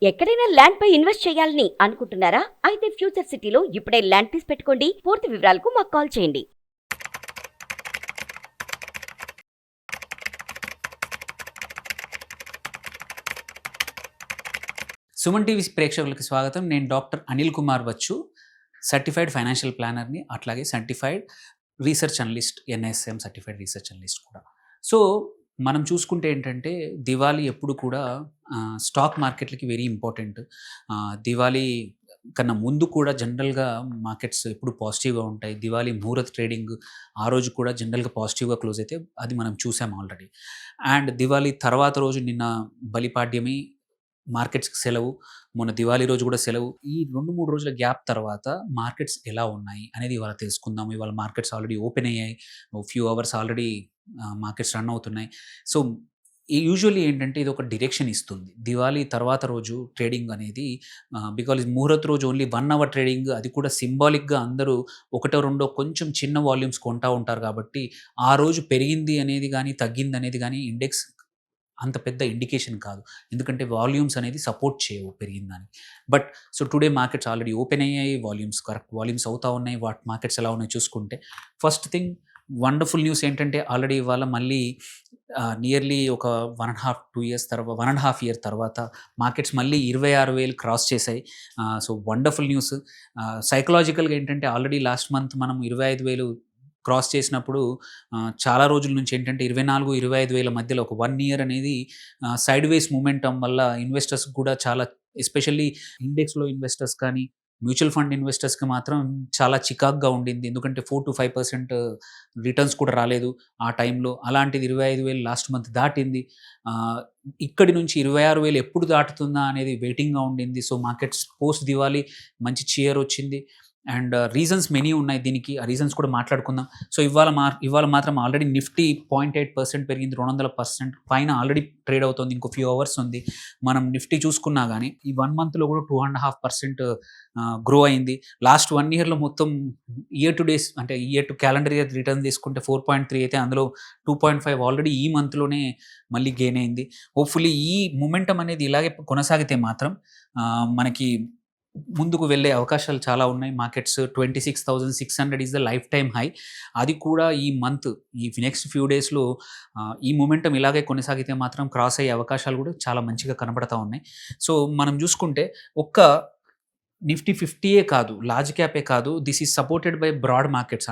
ఎక్కడైనా ల్యాండ్ పై ఇన్వెస్ట్ చేయాలని అనుకుంటున్నారా? అయితే ఫ్యూచర్ సిటీలో ఇప్పుడే ల్యాండ్ పీస్ పెట్టుకోండి. పూర్తి వివరాలకు మాకు కాల్ చేయండి. సుమన్ టీవీ ప్రేక్షకులకి స్వాగతం. నేను డాక్టర్ అనిల్ కుమార్ వచ్చు, సర్టిఫైడ్ ఫైనాన్షియల్ ప్లానర్ని, అట్లాగే certified research analyst, NSM certified research analyst కూడా. సో మనం చూసుకుంటే ఏంటంటే దివాళీ ఎప్పుడు కూడా స్టాక్ మార్కెట్లకి వెరీ ఇంపార్టెంట్. దివాళీ కన్నా ముందు కూడా జనరల్గా మార్కెట్స్ ఎప్పుడు పాజిటివ్గా ఉంటాయి. దివాళీ ముహూర్త్ ట్రేడింగ్ ఆ రోజు కూడా జనరల్గా పాజిటివ్గా క్లోజ్ అయితే అది మనం చూసాం ఆల్రెడీ. అండ్ దివాళీ తర్వాత రోజు నిన్న బలిపాడ్యమి, మార్కెట్స్కి సెలవు, మొన్న దివాళీ రోజు కూడా సెలవు. ఈ 2-3 రోజుల గ్యాప్ తర్వాత మార్కెట్స్ ఎలా ఉన్నాయి అనేది ఇవాళ తెలుసుకుందాం. ఇవాళ మార్కెట్స్ ఆల్రెడీ ఓపెన్ అయ్యాయి, few hours already markets run అవుతున్నాయి. సో యూజువల్లీ ఏంటంటే ఇది ఒక డిరెక్షన్ ఇస్తుంది. దివాళీ తర్వాత రోజు ట్రేడింగ్ అనేది బికాజ్ ముహూర్త్ రోజు ఓన్లీ 1 అవర్ ట్రేడింగ్, అది కూడా సింబాలిక్గా అందరూ ఒకటో రెండో కొంచెం చిన్న వాల్యూమ్స్ కొంటా ఉంటారు. కాబట్టి ఆ రోజు పెరిగింది అనేది కానీ తగ్గింది అనేది కానీ ఇండెక్స్ అంత పెద్ద ఇండికేషన్ కాదు, ఎందుకంటే వాల్యూమ్స్ అనేది సపోర్ట్ చేయవు పెరిగిందని. But so today markets already open అయ్యాయి, వాల్యూమ్స్ కరెక్ట్ వాల్యూమ్స్ అవుతా ఉన్నాయి. వాటి మార్కెట్స్ ఎలా ఉన్నాయి చూసుకుంటే ఫస్ట్ థింగ్ వండర్ఫుల్ న్యూస్ ఏంటంటే ఆల్రెడీ ఇవాళ మళ్ళీ నియర్లీ ఒక 1.5-2 ఇయర్స్ తర్వాత 1.5 ఇయర్ తర్వాత మార్కెట్స్ మళ్ళీ 26,000 క్రాస్ చేశాయి. So wonderful news. సైకలాజికల్గా ఏంటంటే ఆల్రెడీ లాస్ట్ మంత్ మనం 25,000 క్రాస్ చేసినప్పుడు చాలా రోజుల నుంచి ఏంటంటే 24,000-25,000 మధ్యలో ఒక 1 ఇయర్ అనేది సైడ్ వేస్ మూమెంటం వల్ల ఇన్వెస్టర్స్ కూడా చాలా, ఎస్పెషల్లీ ఇండెక్స్లో ఇన్వెస్టర్స్ కానీ మ్యూచువల్ ఫండ్ ఇన్వెస్టర్స్కి మాత్రం చాలా చికాక్గా ఉండింది. ఎందుకంటే 4-5% రిటర్న్స్ కూడా రాలేదు ఆ టైంలో. అలాంటిది 25,000 లాస్ట్ మంత్ దాటింది. ఇక్కడి నుంచి 26,000 ఎప్పుడు దాటుతుందా అనేది వెయిటింగ్గా ఉండింది. సో మార్కెట్స్ పోస్ట్ దివాళీ మంచి చీయర్ వచ్చింది. అండ్ రీజన్స్ మెనీ ఉన్నాయి దీనికి, ఆ రీజన్స్ కూడా మాట్లాడుకుందాం. సో ఇవాళ మాత్రం ఆల్రెడీ నిఫ్టీ 0.8% పెరిగింది, 200% పైన ఆల్రెడీ ట్రేడ్ అవుతుంది. ఇంకో ఫ్యూ అవర్స్ ఉంది. మనం నిఫ్టీ చూసుకున్నా కానీ ఈ 1 మంత్లో కూడా 2.5% గ్రో అయింది. లాస్ట్ 1 ఇయర్లో మొత్తం ఇయర్ టు డేస్ అంటే year to calendar year return తీసుకుంటే 4.3 అయితే అందులో 2.5 ఆల్రెడీ ఈ మంత్లోనే మళ్ళీ గెయిన్ అయింది. హోప్ఫుల్లీ ఈ మొమెంటం అనేది ఇలాగే కొనసాగితే మాత్రం మనకి ముందుకు వెళ్ళే అవకాశాలు చాలా ఉన్నాయి. Markets 26,600 is the life time high. అది కూడా ఈ మంత్ ఈ నెక్స్ట్ ఫ్యూ డేస్లో ఈ మొమెంటం ఇలాగే కొనసాగితే మాత్రం క్రాస్ అయ్యే అవకాశాలు కూడా చాలా మంచిగా కనబడతా ఉన్నాయి. సో మనం చూసుకుంటే ఒక్క నిఫ్టీ 50 కాదు, లార్జ్ క్యాపే కాదు, this is supported by broad markets.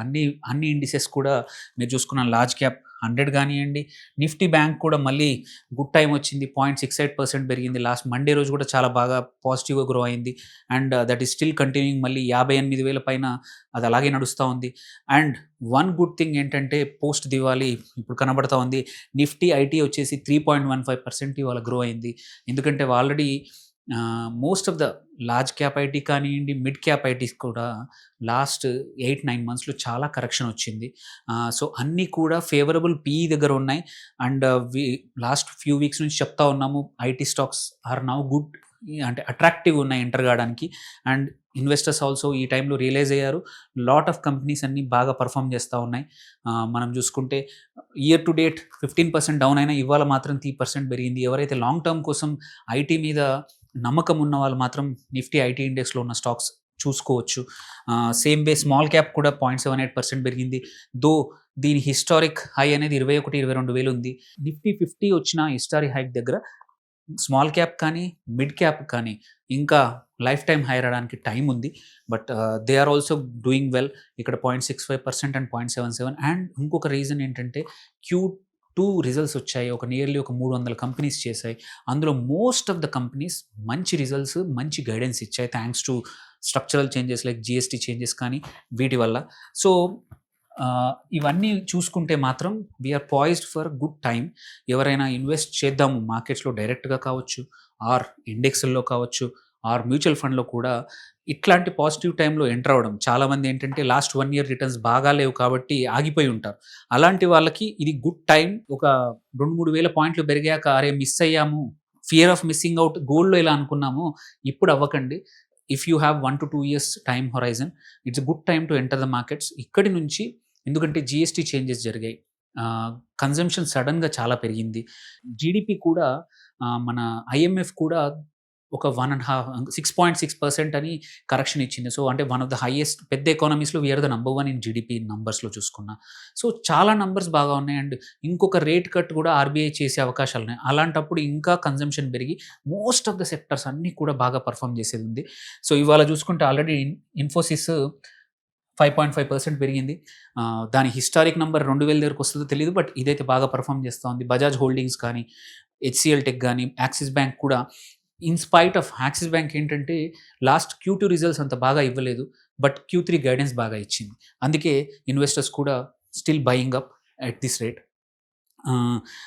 అన్ని ఇండిసెస్ కూడా మీరు చూసుకున్న లార్జ్ క్యాప్ 100 కానివ్వండి, నిఫ్టీ బ్యాంక్ కూడా మళ్ళీ గుడ్ టైం వచ్చింది, 0.68% పెరిగింది. లాస్ట్ మండే రోజు కూడా చాలా బాగా పాజిటివ్గా గ్రో అయింది. And that is still continuing, మళ్ళీ 58,000 పైన అది అలాగే నడుస్తూ ఉంది. అండ్ వన్ గుడ్ థింగ్ ఏంటంటే పోస్ట్ దివాళీ ఇప్పుడు కనబడతా ఉంది, నిఫ్టీ ఐటీ వచ్చేసి 3.15% ఇవాళ గ్రో అయింది. ఎందుకంటే already most of the large cap IT కానివ్వండి, మిడ్ క్యాప్ ఐటీస్ కూడా లాస్ట్ 8-9 మంత్స్లో చాలా కరెక్షన్ వచ్చింది. సో అన్నీ కూడా ఫేవరబుల్ పీఈ దగ్గర ఉన్నాయి. అండ్ లాస్ట్ ఫ్యూ వీక్స్ నుంచి చెప్తా ఉన్నాము, IT stocks are now good, అంటే అట్రాక్టివ్ ఉన్నాయి ఎంటర్ కావడానికి. అండ్ ఇన్వెస్టర్స్ ఆల్సో ఈ టైంలో రియలైజ్ అయ్యారు. లాట్ ఆఫ్ కంపెనీస్ అన్నీ బాగా పర్ఫామ్ చేస్తూ ఉన్నాయి. మనం చూసుకుంటే ఇయర్ టు డేట్ 15% డౌన్ అయినా ఇవాళ మాత్రం 3% పెరిగింది. ఎవరైతే లాంగ్ టర్మ్ కోసం ఐటీ మీద నమ్మకం ఉన్న వాళ్ళు మాత్రం నిఫ్టీ ఐటీ ఇండెక్స్లో ఉన్న స్టాక్స్ చూసుకోవచ్చు. సేమ్ వే స్మాల్ క్యాప్ కూడా 0.78% పెరిగింది. దో దీని హిస్టారిక్ హై అనేది 21,000-22,000 ఉంది. నిఫ్టీ 50 వచ్చిన హిస్టారిక్ హైక్ దగ్గర స్మాల్ క్యాప్ కానీ మిడ్ క్యాప్ కానీ ఇంకా లైఫ్ టైం హై రావడానికి టైం ఉంది. But they are also doing well. ఇక్కడ 0.65% అండ్ 0.77. అండ్ ఇంకొక రీజన్ ఏంటంటే Q2 రిజల్ట్స్ వచ్చాయి. నియర్లీ ఒక 300 కంపెనీస్ చేశాయి. అందులో మోస్ట్ ఆఫ్ ద కంపెనీస్ మంచి రిజల్ట్స్, మంచి గైడెన్స్ ఇచ్చాయి, thanks to structural changes like GST changes కానీ వీటి వల్ల. సో ఇవన్నీ చూసుకుంటే మాత్రం we are poised for good time. ఎవరైనా ఇన్వెస్ట్ చేద్దాము మార్కెట్స్లో డైరెక్ట్గా కావచ్చు, ఆర్ ఇండెక్స్ల్లో కావచ్చు, ఆర్ మ్యూచువల్ ఫండ్లో కూడా ఇట్లాంటి పాజిటివ్ టైంలో ఎంటర్ అవ్వడం. చాలామంది ఏంటంటే లాస్ట్ 1 ఇయర్ రిటర్న్స్ బాగా లేవు కాబట్టి ఆగిపోయి ఉంటారు. అలాంటి వాళ్ళకి ఇది గుడ్ టైం. ఒక 2-3 వేల పాయింట్లు పెరిగాక అరే మిస్ అయ్యాము, ఫియర్ ఆఫ్ మిస్సింగ్ అవుట్, గోల్డ్లో ఎలా అనుకున్నామో ఇప్పుడు అవ్వకండి. If you have 1-2 years time horizon, it's good time to enter the markets. ఇక్కడి నుంచి ఎందుకంటే జిఎస్టీ చేంజెస్ జరిగాయి, కన్జంప్షన్ సడన్గా చాలా పెరిగింది. జీడిపి కూడా మన ఐఎంఎఫ్ కూడా ఒక 6.6% అని కరెక్షన్ ఇచ్చింది. సో, అంటే వన్ ఆఫ్ ద హైయెస్ట్ పెద్ద ఎకానమీస్‌లో we are the number 1 in GDP నంబర్స్‌లో చూసుకున్నా. సో, చాలా నంబర్స్ బాగా ఉన్నాయి. అండ్ ఇంకొక రేట్ కట్ కూడా ఆర్‌బీఐ చేసే అవకాశాలున్నాయి. అలాంటప్పుడు ఇంకా కన్జంప్షన్ పెరిగి మోస్ట్ ఆఫ్ ద సెక్టర్స్ అన్నీ కూడా బాగా పెర్ఫార్మ్ చేసేదుంది. సో, ఇవాళ చూసుకుంటే ఆల్రెడీ ఇన్ఫోసిస్ 5.5% పెరిగింది. దాని హిస్టారిక్ నంబర్ 2000 దగ్గరకొస్తదో తెలీదు. బట్ ఇదైతే బాగా పెర్ఫార్మ్ చేస్తా ఉంది. బజాజ్ హోల్డింగ్స్ కానీ, హెచ్‌సీఎల్ టెక్ గానీ, యాక్సిస్ బ్యాంక్ కూడా in spite of axis bank ఏంటంటే లాస్ట్ Q2 రిజల్ట్స్ అంత బాగా ఇవ్వలేదు. బట్ Q3 గైడెన్స్ బాగా ఇచ్చింది. అందుకే ఇన్వెస్టర్స్ కూడా still buying up at this rate.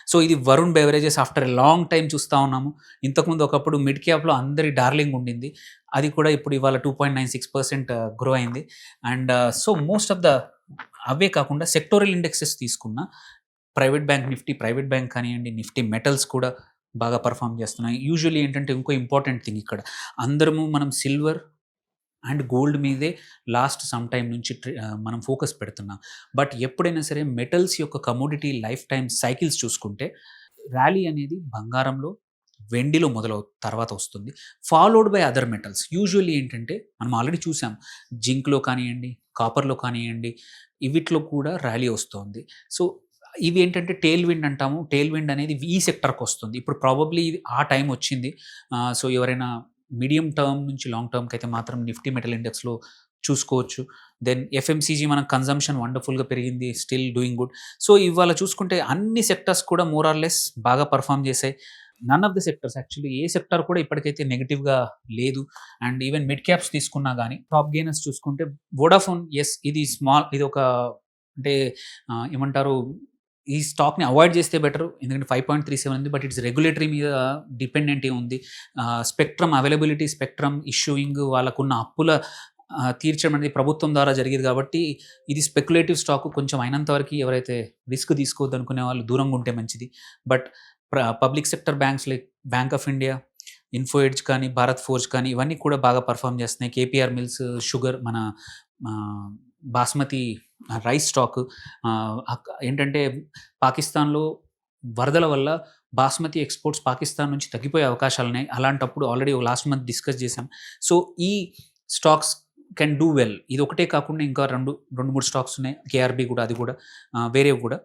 So, ఇది Varun beverages after a long time చూస్తా ఉన్నాము. ఇంతకుముందు ఒకప్పుడు మిడ్ క్యాప్‌లో అందరి డార్లింగ్ ఉండింది. అది కూడా ఇప్పుడు ఇవాళ 2.96% గ్రో అయింది. And so, most of the అవే కాకుండా సెక్టోరల్ ఇండెక్సెస్ తీసుకున్న private bank Nifty, private bank కానియండి, నిఫ్టీ మెటల్స్ కూడా బాగా పెర్ఫార్మ్ చేస్తున్నాయి. యూజువల్లీ ఏంటంటే ఇంకో ఇంపార్టెంట్ థింగ్ ఇక్కడ అందరము మనం సిల్వర్ అండ్ గోల్డ్ మీదే లాస్ట్ సమ్ టైమ్ నుంచి మనం ఫోకస్ పెడుతున్నాం. బట్ ఎప్పుడైనా సరే మెటల్స్ యొక్క కమోడిటీ లైఫ్ టైమ్ సైకిల్స్ చూసుకుంటే ర్యాలీ అనేది బంగారంలో, వెండిలో తర్వాత వస్తుంది. Followed by other metals. Usually ఏంటంటే మనం ఆల్రెడీ చూసాం జింక్‌లో కానియండి, కాపర్‌లో కానియండి, ఇవిట్లో కూడా ర్యాలీ వస్తోంది. సో, ఇవి ఏంటంటే టెయిల్ విండ్ అంటాము. టెయిల్ విండ్ అనేది ఈ సెక్టర్‌కి వస్తుంది. ఇప్పుడు ప్రాబబ్లీ ఆ టైం వచ్చింది. సో, ఎవరైనా మీడియం టర్మ్ నుంచి లాంగ్ టర్మ్‌కి అయితే మాత్రం నిఫ్టీ మెటల్ ఇండెక్స్‌లో చూసుకోవచ్చు. దెన్ ఎఫ్ఎంసీజీ మన కన్జంప్షన్ వండర్‌ఫుల్‌గా పెరిగింది. Still doing good. సో, ఇవాళ చూసుకుంటే అన్ని సెక్టర్స్ కూడా మోర్ ఆర్ లెస్ బాగా పెర్ఫార్మ్ చేశాయి. None of the sectors actually ఏ సెక్టర్ కూడా ఇప్పటికైతే నెగెటివ్‌గా లేదు. అండ్ ఈవెన్ మిడ్ క్యాప్స్ తీసుకున్నా గానీ టాప్ గెయినర్స్ చూసుకుంటే వోడాఫోన్ ఇది ఇది ఒక అంటే ఏమంటారు, ఈ స్టాక్‌ని అవాయిడ్ చేస్తే బెటర్. ఎందుకంటే 5.37 ఉంది. బట్ ఇట్స్ రెగ్యులేటరీ మీద డిపెండెంట్ ఉంది. స్పెక్ట్రమ్ అవైలబిలిటీ, స్పెక్ట్రమ్ ఇష్యూయింగ్, వాళ్ళకున్న అప్పుల తీర్చడం అనేది ప్రభుత్వం ద్వారా జరిగేది కాబట్టి ఇది స్పెక్యులేటివ్ స్టాక్. కొంచెం అయినంత వరకు ఎవరైతే రిస్క్ తీసుకోవద్దు అనుకునే వాళ్ళు దూరంగా ఉంటే మంచిది. But public sector banks like bank of India, info edge కానీ, భారత్ ఫోర్జ్ కానీ ఇవన్నీ కూడా బాగా పెర్ఫార్మ్ చేస్తున్నాయి. కేపీఆర్ మిల్స్, షుగర్, మన బాస్మతి రైస్ స్టాక్ ఏంటంటే పాకిస్తాన్‌లో వరదల వల్ల బాస్మతి ఎక్స్‌పోర్ట్స్ పాకిస్తాన్ నుంచి తగ్గిపోయే అవకాశాలున్నాయి. అలాంటప్పుడు ఆల్రెడీ లాస్ట్ మంత్ డిస్కస్ చేసాం. సో, ఈ స్టాక్స్ కెన్ డూ వెల్. ఇది ఒకటే కాకుండా ఇంకా 2, 3 స్టాక్స్ ఉన్నాయి. కేఆర్‌బి కూడా, అది కూడా వేరేవి కూడా.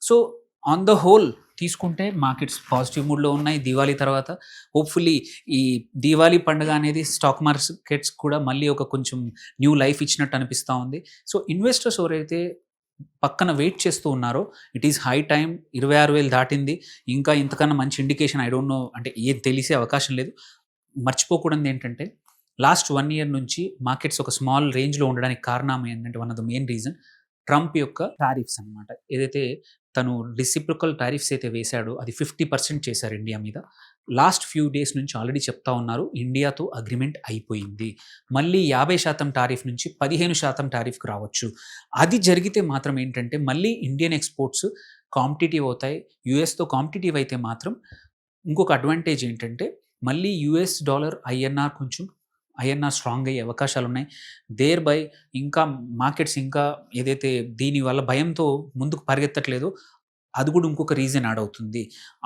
సో, ఆన్ ద హోల్ తీసుకుంటే మార్కెట్స్ పాజిటివ్ మూడ్‌లో ఉన్నాయి. దివాళీ తర్వాత హోప్‌ఫుల్లీ ఈ దివాళీ పండుగ అనేది స్టాక్ మార్కెట్స్ కూడా మళ్ళీ ఒక కొంచెం న్యూ లైఫ్ ఇచ్చినట్టు అనిపిస్తా ఉంది. సో, ఇన్వెస్టర్స్ ఎవరైతే పక్కన వెయిట్ చేస్తూ ఉన్నారో ఇట్ ఈస్ హై టైమ్. 26,000 దాటింది. ఇంకా ఇంతకన్నా మంచి ఇండికేషన్ ఐ డోంట్ నో, అంటే ఏది తెలిసే అవకాశం లేదు. మర్చిపోకూడనిది ఏంటంటే లాస్ట్ 1 ఇయర్ నుంచి మార్కెట్స్ ఒక స్మాల్ రేంజ్‌లో ఉండడానికి కారణం ఏంటంటే one of the main reason Trump యొక్క టారిఫ్స్ అన్నమాట. ఏదైతే తను రెసిప్రొకల్ టారిఫ్స్ అయితే వేశాడో అది 50% చేశారు ఇండియా మీద. లాస్ట్ ఫ్యూ డేస్ నుంచి ఆల్రెడీ చెప్తా ఉన్నారు ఇండియాతో అగ్రీమెంట్ అయిపోయింది. మళ్ళీ 50% టారిఫ్ నుంచి 15% టారిఫ్‌కి రావచ్చు. అది జరిగితే మాత్రం ఏంటంటే మళ్ళీ ఇండియన్ ఎక్స్‌పోర్ట్స్ కాంపిటీటివ్ అవుతాయి. యూఎస్‌తో కాంపిటీటివ్ అయితే మాత్రం ఇంకొక అడ్వాంటేజ్ ఏంటంటే మళ్ళీ యూఎస్ డాలర్ ఐఎన్ఆర్ స్ట్రాంగ్ అయ్యే అవకాశాలున్నాయి. దేర్ బై ఇంకా మార్కెట్స్ ఇంకా ఏదైతే దీనివల్ల భయంతో ముందుకు పరిగెత్తట్లేదో అది కూడా ఇంకొక రీజన్ యాడ్ అవుతుంది.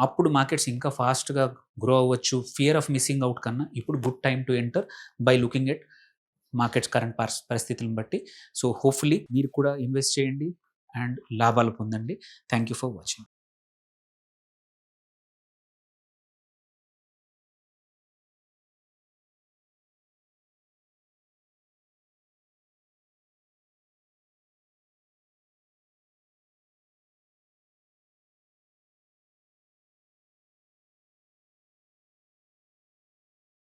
అప్పుడు మార్కెట్స్ ఇంకా ఫాస్ట్‌గా గ్రో అవ్వచ్చు. ఫియర్ ఆఫ్ మిస్సింగ్ అవుట్ కన్నా ఇప్పుడు good time to enter by looking at markets current పరిస్థితులను బట్టి. సో, హోప్‌ఫుల్లీ మీరు కూడా ఇన్వెస్ట్ చేయండి అండ్ లాభాలు పొందండి. Thank you for watching.